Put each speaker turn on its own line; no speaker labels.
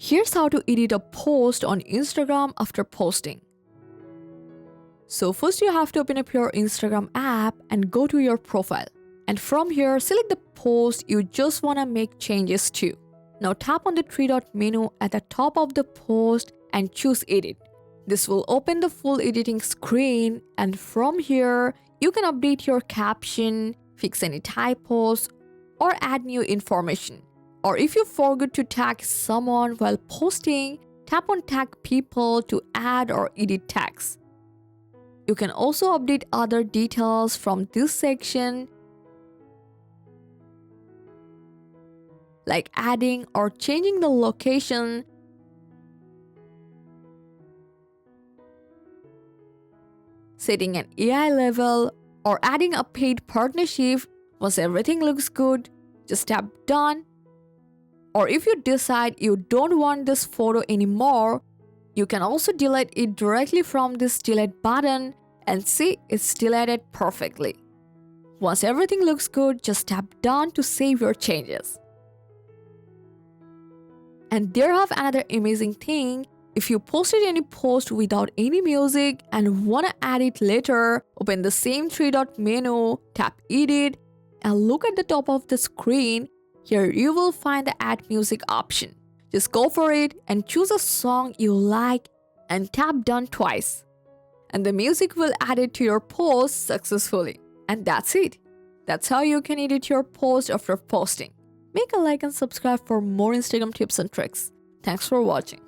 Here's how to edit a post on Instagram after posting. So first you have to open up your Instagram app and go to your profile. And from here, select the post you just want to make changes to. Now tap on the three-dot menu at the top of the post and choose Edit. This will open the full editing screen, and from here, you can update your caption, fix any typos, or add new information. Or if you forget to tag someone while posting, tap on Tag People to add or edit tags. You can also update other details from this section, like adding or changing the location, setting an AI level, or adding a paid partnership. Once everything looks good, just tap Done. Or if you decide you don't want this photo anymore, you can also delete it directly from this delete button, and see, it's deleted perfectly. Once everything looks good, just tap Done to save your changes. And there have another amazing thing. If you posted any post without any music and want to add it later, open the same three-dot menu, tap Edit, and look at the top of the screen. Here you will find the Add Music option. Just go for it and choose a song you like and tap Done twice. And the music will add it to your post successfully. And that's it. That's how you can edit your post after posting. Make a like and subscribe for more Instagram tips and tricks. Thanks for watching.